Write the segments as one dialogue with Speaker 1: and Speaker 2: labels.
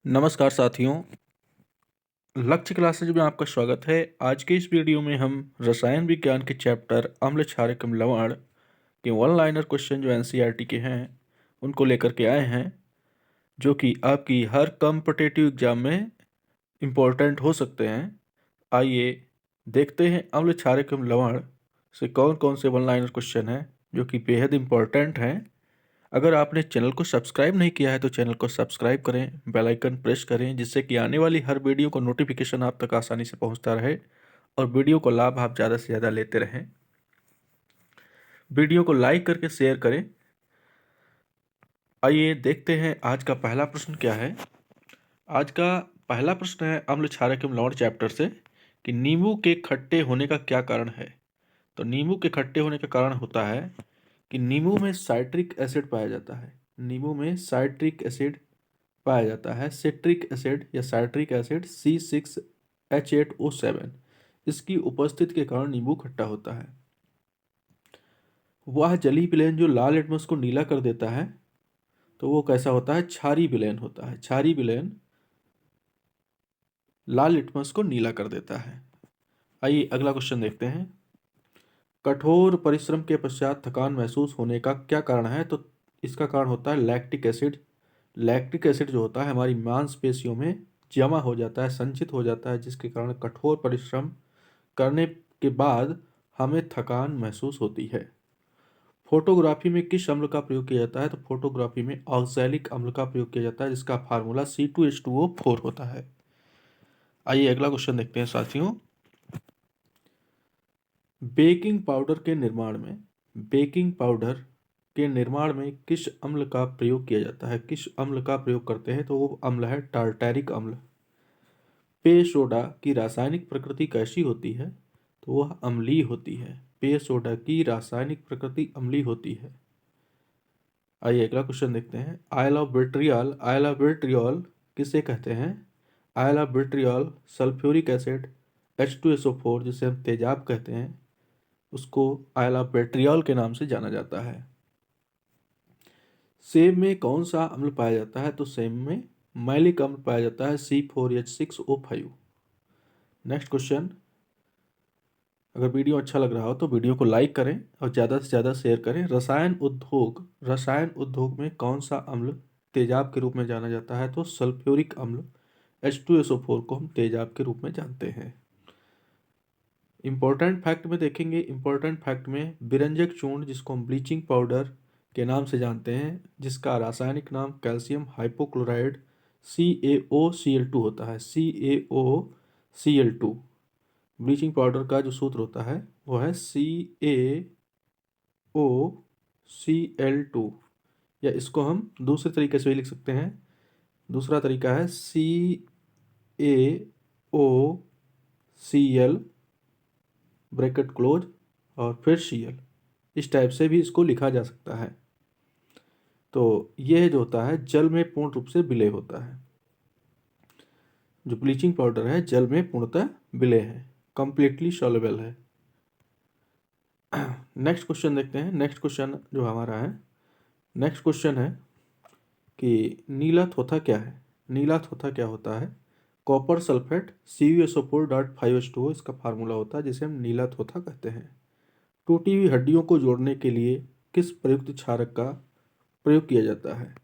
Speaker 1: नमस्कार साथियों, लक्ष्य क्लासेज में आपका स्वागत है। आज के इस वीडियो में हम रसायन विज्ञान के चैप्टर अम्ल क्षारक एवं लवण के वन लाइनर क्वेश्चन जो एनसीईआरटी के हैं उनको लेकर के आए हैं, जो कि आपकी हर कॉम्पिटिटिव एग्जाम में इम्पोर्टेंट हो सकते हैं। आइए देखते हैं अम्ल क्षारक एवं लवण से कौन कौन से वन लाइनर क्वेश्चन हैं जो कि बेहद इम्पोर्टेंट हैं। अगर आपने चैनल को सब्सक्राइब नहीं किया है तो चैनल को सब्सक्राइब करें, बेल आइकन प्रेस करें, जिससे कि आने वाली हर वीडियो को नोटिफिकेशन आप तक आसानी से पहुंचता रहे और वीडियो को लाभ आप ज़्यादा से ज़्यादा लेते रहें। वीडियो को लाइक करके शेयर करें। आइए देखते हैं आज का पहला प्रश्न क्या है। आज का पहला प्रश्न है अम्ल क्षारक एवं लवण चैप्टर से कि नींबू के खट्टे होने का क्या कारण है। तो नींबू के खट्टे होने का कारण होता है कि नींबू में साइट्रिक एसिड पाया जाता है। नींबू में साइट्रिक एसिड पाया जाता है। सिट्रिक एसिड या साइट्रिक एसिड C6H8O7, इसकी उपस्थिति के कारण नींबू खट्टा होता है। वह जली विलेन जो लाल लिटमस को नीला कर देता है, तो वो कैसा होता है? क्षारी विलेन होता है। क्षारी विलेन लाल लिटमस को नीला कर देता है। आइए अगला क्वेश्चन देखते हैं। कठोर परिश्रम के पश्चात थकान महसूस होने का क्या कारण है? तो इसका कारण होता है लैक्टिक एसिड। लैक्टिक एसिड जो होता है हमारी मांसपेशियों में जमा हो जाता है, संचित हो जाता है, जिसके कारण कठोर परिश्रम करने के बाद हमें थकान महसूस होती है। फोटोग्राफी में किस अम्ल का प्रयोग किया जाता है? तो फोटोग्राफी में ऑक्सैलिक अम्ल का प्रयोग किया जाता है, जिसका फार्मूला C2H2O4 होता है। आइए अगला क्वेश्चन देखते हैं साथियों। बेकिंग पाउडर के निर्माण में किस अम्ल का प्रयोग किया जाता है? किस अम्ल का प्रयोग करते हैं? तो वो अम्ल है टार्टैरिक अम्ल। पेय सोडा की रासायनिक प्रकृति कैसी होती है? तो वह अम्लीय होती है। पेय सोडा की रासायनिक प्रकृति अम्लीय होती है। आइए अगला क्वेश्चन देखते हैं। आयल ऑफ विट्रियल किसे कहते हैं? Oil of vitriol sulphuric acid H2SO4, जिसे हम तेजाब कहते हैं, उसको आयल ऑफ विट्रियल के नाम से जाना जाता है। सेब में कौन सा अम्ल पाया जाता है? तो सेब में मैलिक अम्ल पाया जाता है C4H6O5। Next question. अगर वीडियो अच्छा लग रहा हो तो वीडियो को लाइक करें और ज़्यादा से ज़्यादा शेयर करें। रसायन उद्योग में कौन सा अम्ल तेजाब के रूप में जाना जाता है? तो सल्फ्यूरिक अम्ल H2SO4 को हम तेजाब के रूप में जानते हैं। इंपॉर्टेंट फैक्ट में देखेंगे। इंपॉर्टेंट फैक्ट में बिरंजक चूर्ण, जिसको हम ब्लीचिंग पाउडर के नाम से जानते हैं, जिसका रासायनिक नाम कैल्शियम हाइपोक्लोराइड CaOCl2 होता है। CaOCl2 ब्लीचिंग पाउडर का जो सूत्र होता है वो है CaOCl2, या इसको हम दूसरे तरीके से भी लिख सकते हैं। दूसरा तरीका है CaOCl ब्रैकेट क्लोज और फिर Cl। इस टाइप से भी इसको लिखा जा सकता है। तो यह जो होता है जल में पूर्ण रूप से विलय होता है। जो ब्लीचिंग पाउडर है जल में पूर्णतः विलय है, कंप्लीटली सॉल्युबल है। नेक्स्ट क्वेश्चन देखते हैं। नेक्स्ट क्वेश्चन जो हमारा है, नेक्स्ट क्वेश्चन है कि नीला थोथा क्या है? नीला थोथा क्या होता है? कॉपर सल्फेट CuSO4.5H2O इसका फार्मूला होता है, जिसे हम नीला थोथा कहते हैं। टूटी हुई हड्डियों को जोड़ने के लिए किस प्रयुक्त क्षारक का प्रयोग किया जाता है?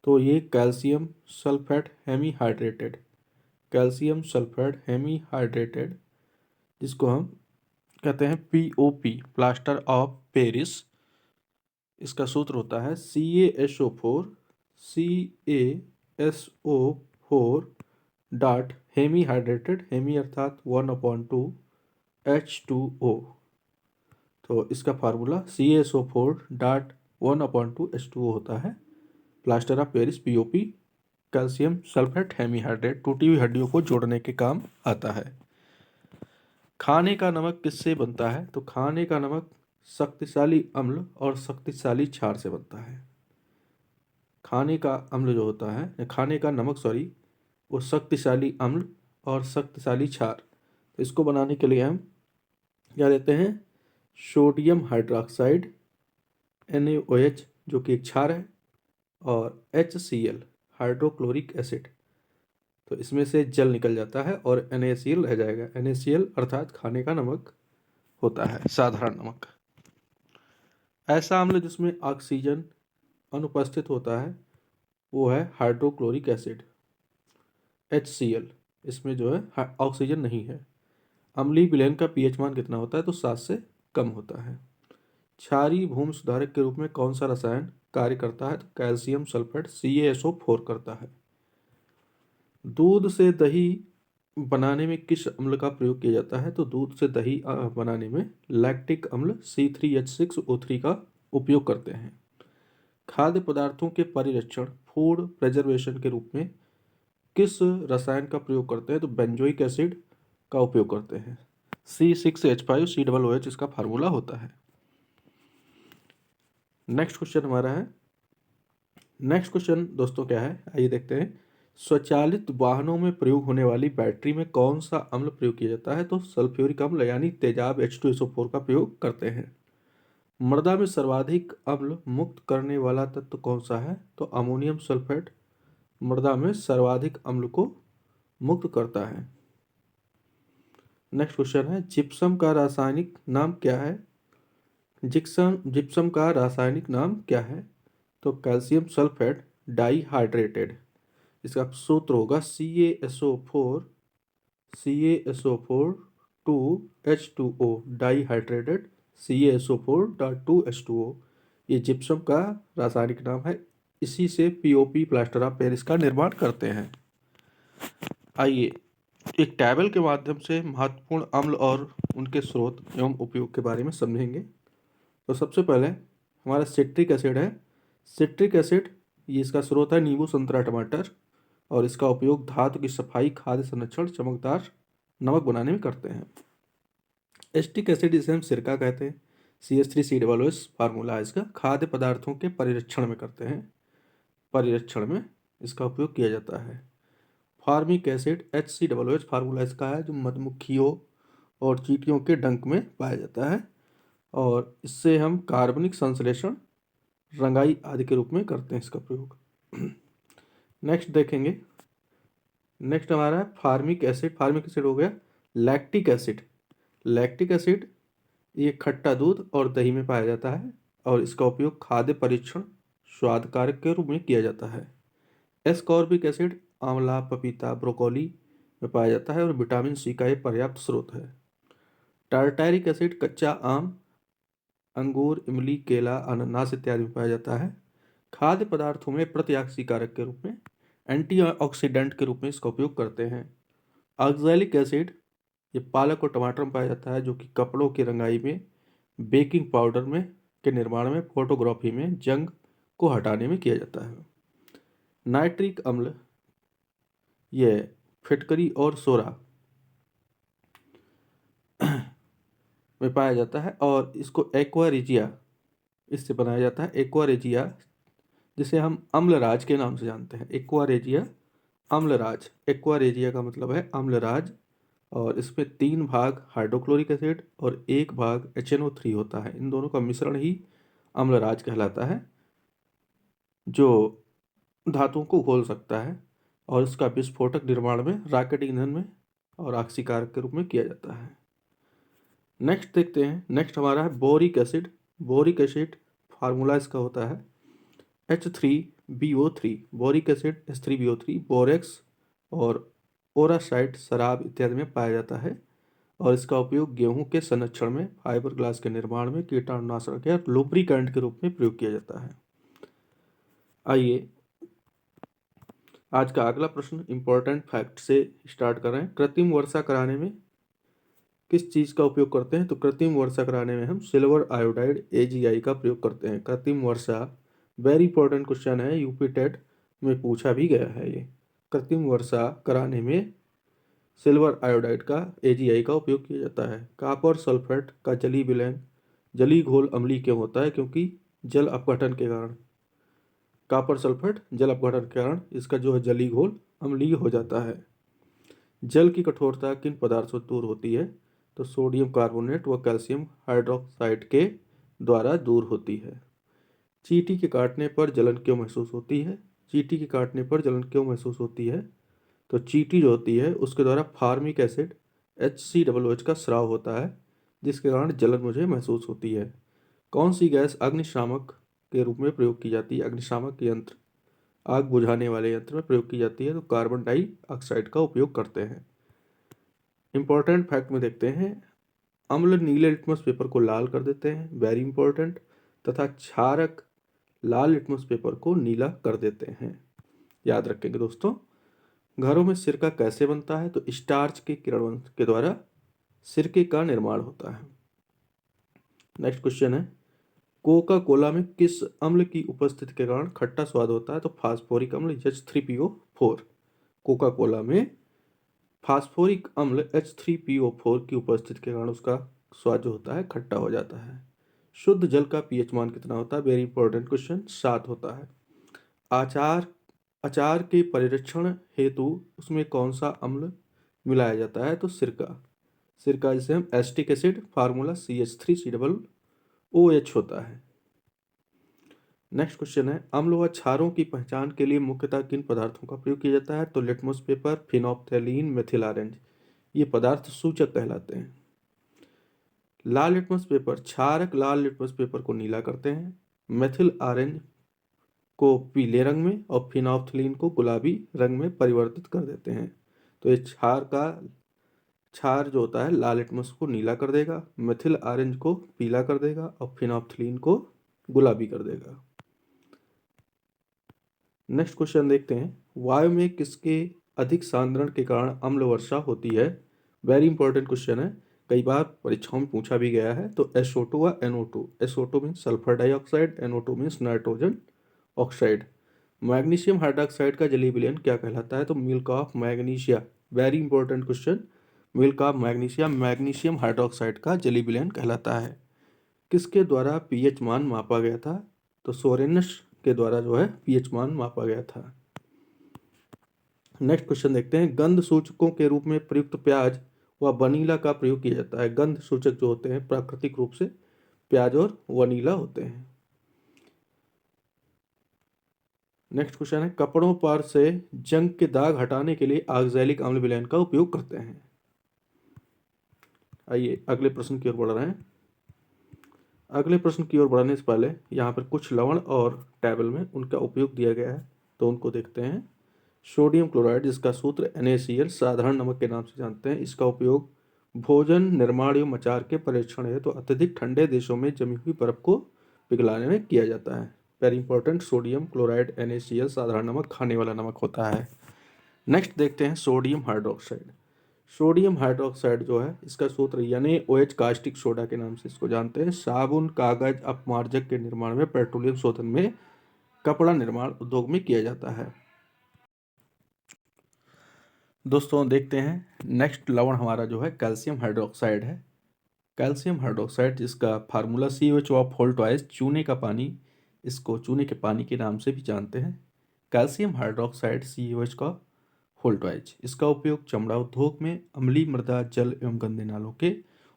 Speaker 1: तो ये कैल्शियम सल्फेट हेमीहाइड्रेटेड, कैल्शियम सल्फेट हेमीहाइड्रेटेड, जिसको हम कहते हैं POP, प्लास्टर ऑफ पेरिस। इसका सूत्र होता है CaSO4 डॉट हेमीहाइड्रेटेड, हेमी अर्थात 1/2 H2O। तो इसका फार्मूला CaSO4.1/2 होता है। Plaster of Paris POP, calcium sulphate hemihydrate, टूटी हुई हड्डियों को जोड़ने के काम आता है। खाने का नमक किससे बनता है? तो खाने का नमक शक्तिशाली अम्ल और शक्तिशाली क्षार से बनता है। खाने का अम्ल जो होता है, खाने का नमक सॉरी, वो शक्तिशाली अम्ल और शक्तिशाली क्षार। तो इसको बनाने के लिए हम क्या देते हैं? सोडियम हाइड्रोक्साइड NaOH, जो कि एक क्षार है, और HCl हाइड्रोक्लोरिक एसिड। तो इसमें से जल निकल जाता है और NaCl रह जाएगा। NaCl अर्थात खाने का नमक होता है, साधारण नमक। ऐसा अम्ल जिसमें ऑक्सीजन अनुपस्थित होता है वो है हाइड्रोक्लोरिक एसिड, HCl। इसमें जो है ऑक्सीजन नहीं है। अम्लीय विलयन का pH मान कितना होता है? तो 7 से कम होता है। क्षारीय भूमि सुधारक के रूप में कौन सा रसायन कार्य करता है? तो कैल्शियम सल्फेट CaSO4 करता है। दूध से दही बनाने में किस अम्ल का प्रयोग किया जाता है? तो दूध से दही बनाने में लैक्टिक अम्ल C3H6O3 का उपयोग करते हैं। खाद्य पदार्थों के परिरक्षण फूड प्रिजर्वेशन के रूप में किस रसायन का प्रयोग करते हैं? तो बेंजोइक एसिड का उपयोग करते हैं। C6H5COOH इसका फार्मूला होता है। नेक्स्ट क्वेश्चन हमारा है, नेक्स्ट क्वेश्चन दोस्तों क्या है आइए देखते हैं। स्वचालित वाहनों में प्रयोग होने वाली बैटरी में कौन सा अम्ल प्रयोग किया जाता है? तो सल्फ्यूरिक अम्ल यानी तेजाब H2SO4 का प्रयोग करते हैं। मृदा में सर्वाधिक अम्ल मुक्त करने वाला तत्व कौन सा है? तो अमोनियम सल्फेट मृदा में सर्वाधिक अम्ल को मुक्त करता है। नेक्स्ट क्वेश्चन है, जिप्सम का रासायनिक नाम क्या है? जिप्सम का रासायनिक नाम क्या है? तो कैल्शियम सल्फेट डाईहाइड्रेटेड। इसका सूत्र होगा CaSO4 2H2O डाईहाइड्रेटेड CaSO4.2H2O। ये जिप्सम का रासायनिक नाम है। इसी से POP प्लास्टर ऑफ पेरिस का निर्माण करते हैं। आइए एक टेबल के माध्यम से महत्वपूर्ण अम्ल और उनके स्रोत एवं उपयोग के बारे में समझेंगे। तो सबसे पहले हमारा सिट्रिक एसिड है। सिट्रिक एसिड ये इसका स्रोत है नींबू संतरा टमाटर, और इसका उपयोग धातु की सफाई खाद्य संरक्षण चमकदार नमक बनाने में करते हैं। एस्टिक एसिड जिसे हम सिरका कहते हैं, CH3COOH फार्मूला है इसका। खाद्य पदार्थों के परिरक्षण में करते हैं, परिरक्षण में इसका उपयोग किया जाता है। फार्मिक एसिड HCOOH फार्मूला इसका है, जो मधुमक्खियों और चींटियों के डंक में पाया जाता है, और इससे हम कार्बनिक संश्लेषण रंगाई आदि के रूप में करते हैं इसका प्रयोग। नेक्स्ट देखेंगे, नेक्स्ट हमारा है फार्मिक एसिड। फार्मिक एसिड हो गया लैक्टिक एसिड। लैक्टिक एसिड ये खट्टा दूध और दही में पाया जाता है, और इसका उपयोग खाद्य परीक्षण स्वाद कारक के रूप में किया जाता है। एस्कॉर्बिक एसिड आंवला पपीता ब्रोकोली में पाया जाता है, और विटामिन C का एक पर्याप्त स्रोत है। टार्टारिक एसिड कच्चा आम अंगूर इमली केला अनानास इत्यादि में पाया जाता है। खाद्य पदार्थों में प्रतिऑक्सी कारक के रूप में एंटीऑक्सीडेंट के रूप में इसका उपयोग करते हैं। ऑक्सैलिक एसिड ये पालक और टमाटर में पाया जाता है, जो कि कपड़ों की रंगाई में बेकिंग पाउडर में के निर्माण में फोटोग्राफी में जंग को हटाने में किया जाता है। नाइट्रिक अम्ल ये फिटकरी और सोरा में पाया जाता है, और इसको एक्वा इससे बनाया जाता है। एक्वा जिसे हम अम्लराज के नाम से जानते हैं। एक्वा अम्लराज, एक्वा का मतलब है अम्लराज, और इसमें 3 भाग हाइड्रोक्लोरिक एसिड और 1 भाग HNO3 होता है। इन दोनों का मिश्रण ही अम्लराज कहलाता है, जो धातुओं को घोल सकता है, और इसका विस्फोटक निर्माण में रॉकेट ईंधन में और ऑक्सीकारक के रूप में किया जाता है। नेक्स्ट देखते हैं, नेक्स्ट हमारा है boric acid. Boric acid formula इसका होता है H3BO3। Boric acid H3BO3 borax और ओरासाइट शराब इत्यादि में पाया जाता है, और इसका उपयोग गेहूं के संरक्षण में फाइबर ग्लास के निर्माण में कीटाणुनाशक या लुब्रिकेंट के रूप में प्रयोग किया जाता है। आइए आज का अगला प्रश्न इंपॉर्टेंट फैक्ट से स्टार्ट कर रहे हैं। कृत्रिम वर्षा कराने में किस चीज़ का उपयोग करते हैं? तो कृत्रिम वर्षा कराने में हम सिल्वर आयोडाइड AgI का प्रयोग करते हैं। कृत्रिम वर्षा वेरी इंपॉर्टेंट क्वेश्चन है, यूपी टेट में पूछा भी गया है। ये कृत्रिम वर्षा कराने में सिल्वर आयोडाइड का AgI का उपयोग किया जाता है। कॉपर सल्फेट का जलीय विलयन जलीय घोल अम्लीय क्यों होता है? क्योंकि जल अपघटन के कारण, कॉपर सल्फेट जल अपघटन के कारण इसका जो है जलीय घोल अम्लीय हो जाता है। जल की कठोरता किन पदार्थों से दूर होती है? तो सोडियम कार्बोनेट व कैल्शियम हाइड्रोक्साइड के द्वारा दूर होती है। चींटी के काटने पर जलन क्यों महसूस होती है? चींटी के काटने पर जलन क्यों महसूस होती है? तो चींटी जो होती है उसके द्वारा फार्मिक एसिड HCOOH का स्राव होता है, जिसके कारण जलन मुझे महसूस होती है। कौन सी गैस अग्निशामक के रूप में प्रयोग की जाती है? अग्निशामक यंत्र, आग बुझाने वाले यंत्र में प्रयोग की जाती है तो कार्बन डाइऑक्साइड का उपयोग करते हैं। इंपॉर्टेंट फैक्ट में देखते हैं, अम्ल नीले लिटमस पेपर को लाल कर देते हैं, वेरी इंपॉर्टेंट, तथा क्षारक लाल लिटमस पेपर को नीला कर देते हैं। याद रखेंगे दोस्तों। घरों में सिरका कैसे बनता है? तो स्टार्च के किण्वन के द्वारा सिरके का निर्माण होता है। नेक्स्ट क्वेश्चन है, कोका कोला में किस अम्ल की उपस्थिति के कारण खट्टा स्वाद होता है? तो फास्फोरिक अम्ल H3PO4। कोका कोला में फास्फोरिक अम्ल H3PO4 की उपस्थिति के कारण उसका स्वाद जो होता है खट्टा हो जाता है। शुद्ध जल का पीएच मान कितना होता है? वेरी इंपॉर्टेंट क्वेश्चन, 7 होता है। अचार के परिरक्षण हेतु उसमें कौन सा अम्ल मिलाया जाता है? तो सिरका जिसे हम एसिटिक एसिड, फार्मूला CH3COOH होता है। नेक्स्ट क्वेश्चन है, अम्ल व क्षारों की पहचान के लिए मुख्यतः किन पदार्थों का प्रयोग किया जाता है? तो लिटमस पेपर, फिनोप्थेलीन, मेथिल ऑरेंज, ये पदार्थ सूचक कहलाते हैं। लाल लिटमस पेपर, क्षारक लाल लिटमस पेपर को नीला करते हैं, मेथिल ऑरेंज को पीले रंग में और फिनोप्थेलीन को गुलाबी रंग में परिवर्तित कर देते हैं। तो ये क्षार जो होता है लाल लिटमस को नीला कर देगा, मेथिल ऑरेंज को पीला कर देगा और फिनोप्थेलीन को गुलाबी कर देगा। नेक्स्ट क्वेश्चन देखते हैं, वायु में किसके अधिक सांद्रण के कारण अम्ल वर्षा होती है? वेरी इंपॉर्टेंट क्वेश्चन है, कई बार परीक्षाओं में पूछा भी गया है। तो SO2 व NO2। SO2 means sulphur dioxide, NO2 means nitrogen oxide. Magnesium hydroxide का जलीय विलयन क्या कहलाता है? तो milk of magnesia. Very important question, milk of magnesia magnesium hydroxide का जलीय विलयन कहलाता है। किसके द्वारा पीएच मान मापा गया था? तो सोरेनस के द्वारा जो है पीएच मान मापा गया था। नेक्स्ट क्वेश्चन देखते हैं, गंध सूचकों के रूप में प्रयुक्त प्याज व वनीला का प्रयोग किया जाता है। गंध सूचक जो होते हैं प्राकृतिक रूप से प्याज और वनीला होते हैं। नेक्स्ट क्वेश्चन है, कपड़ों पर से जंग के दाग हटाने के लिए ऑक्सैलिक अम्ल विलयन का उपयोग करते हैं। आइए अगले प्रश्न की ओर बढ़ रहे हैं। अगले प्रश्न की ओर बढ़ने से पहले यहाँ पर कुछ लवण और टेबल में उनका उपयोग दिया गया है, तो उनको देखते हैं। सोडियम क्लोराइड, जिसका सूत्र NaCl साधारण नमक के नाम से जानते हैं, इसका उपयोग भोजन निर्माण एवं अचार के परीक्षण है तो अत्यधिक ठंडे देशों में जमी हुई बर्फ को पिघलाने में किया जाता है। Very important, sodium chloride NaCl साधारण नमक खाने वाला नमक होता है। नेक्स्ट देखते हैं सोडियम हाइड्रोक्साइड। सोडियम हाइड्रोक्साइड जो है इसका सूत्र NaOH कास्टिक सोडा के नाम से इसको जानते हैं। साबुन, कागज, अपमार्जक के निर्माण में, पेट्रोलियम शोधन में, कपड़ा निर्माण उद्योग में किया जाता है। दोस्तों देखते हैं नेक्स्ट लवण हमारा जो है कैल्शियम हाइड्रोक्साइड है। कैल्शियम हाइड्रोक्साइड जिसका फार्मूला COH चूने का पानी, इसको चूने के पानी के नाम से भी जानते हैं। कैल्शियम हाइड्रोक्साइड COH, इसका उपयोग चमड़ा उद्योग में, अम्लीय मृदा जल एवं गंदे नालों के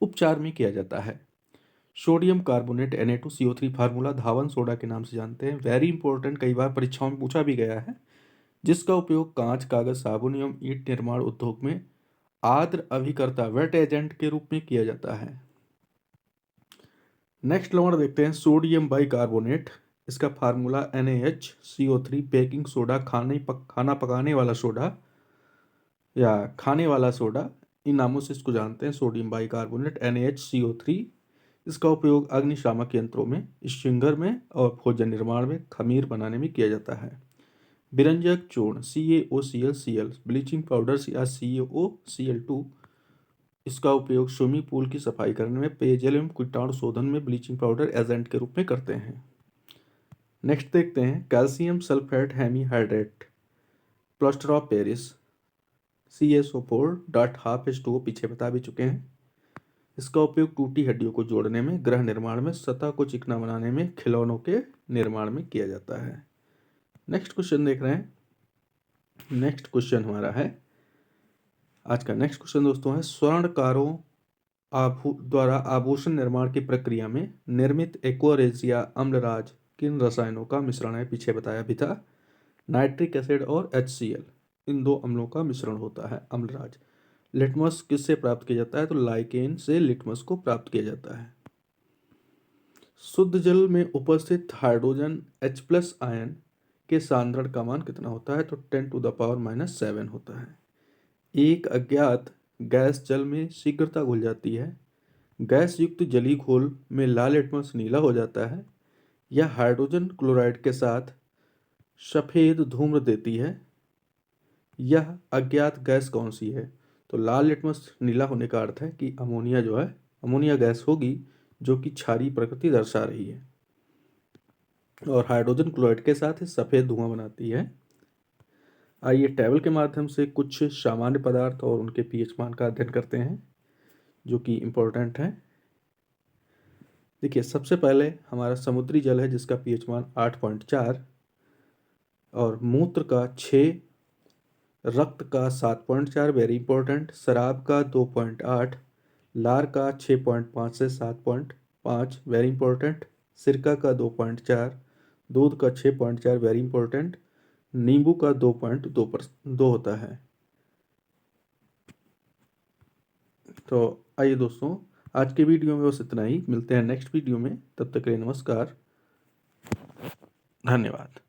Speaker 1: उपचार में किया जाता है। सोडियम कार्बोनेट Na2CO3 फार्मूला धावन सोडा के नाम से जानते हैं। वेरी इंपॉर्टेंट, कई बार परीक्षाओं में पूछा भी गया है, जिसका उपयोग कांच, कागज, साबुन एवं ईंट निर्माण उद्योग में आर्द्र अभिकर्ता वेट एजेंट के रूप में किया जाता है। नेक्स्ट लवण देखते हैं सोडियम बाइकार्बोनेट, इसका फार्मूला NaHCO3 बेकिंग सोडा, खाना पकाने वाला सोडा या खाने वाला सोडा, इन नामों से इसको जानते हैं। सोडियम बाइकार्बोनेट NaHCO3, इसका उपयोग अग्निशामक यंत्रों में, स्ट्रिंगर में और भोजन निर्माण में, खमीर बनाने में किया जाता है। विरंजक चूर्ण CaOClCl, ब्लीचिंग पाउडर या CaOCl2, इसका उपयोग स्विमिंग पूल की सफाई करने में, पेयजल एवं कीटाणु शोधन में ब्लीचिंग पाउडर एजेंट के रूप में करते हैं। नेक्स्ट देखते हैं calcium sulphate hemihydrate, plaster of Paris CaSO4.12H2O, पीछे बता भी चुके हैं। इसका उपयोग टूटी हड्डियों को जोड़ने में, गृह निर्माण में, सतह को चिकना बनाने में, खिलौनों के निर्माण में किया जाता है। नेक्स्ट क्वेश्चन देख रहे हैं। नेक्स्ट क्वेश्चन हमारा है, आज का नेक्स्ट क्वेश्चन दोस्तों है, स्वर्णकारों द्वारा आभूषण निर्माण की प्रक्रिया में निर्मित एक्वारेजिया अम्लराज किन रसायनों का मिश्रण है? पीछे बताया भी था, नाइट्रिक एसिड और HCl। इन दो अम्लों का मिश्रण होता है, अम्लराज। लिटमस किससे प्राप्त किया जाता है? तो लाइकेन से लिटमस को प्राप्त किया जाता है। शुद्ध जल में उपस्थित हाइड्रोजन H+ आयन के सांद्रण का मान कितना होता है? तो 10⁻⁻7 होता है। एक अज्ञात गैस जल में शीघ्रता घुल जाती है। गैस युक्त जलीय घोल में लाल लिटमस नीला हो जाता है। यह हाइड्रोजन क्लोराइड के साथ सफेद धूम्र देती है। यह अज्ञात गैस कौन सी है? तो लाल लिटमस नीला होने का अर्थ है कि अमोनिया जो है, अमोनिया गैस होगी जो कि क्षारीय प्रकृति दर्शा रही है और हाइड्रोजन क्लोराइड के साथ सफेद धुआं बनाती है। आइए टेबल के माध्यम से कुछ सामान्य पदार्थ और उनके पीएच मान का अध्ययन करते हैं जो कि इम्पोर्टेंट है। देखिए, सबसे पहले हमारा समुद्री जल है जिसका पीएच मान 8.4 और मूत्र का 6, रक्त का 7.4 वेरी इंपॉर्टेंट, शराब का 2.8, लार का 6.5 से 7.5 वेरी इंपॉर्टेंट, सिरका का 2.4, दूध का 6.4 वेरी इंपॉर्टेंट, नींबू का 2.2 होता है। तो आइए दोस्तों, आज के वीडियो में बस इतना ही। मिलते हैं नेक्स्ट वीडियो में, तब तक के लिए नमस्कार, धन्यवाद।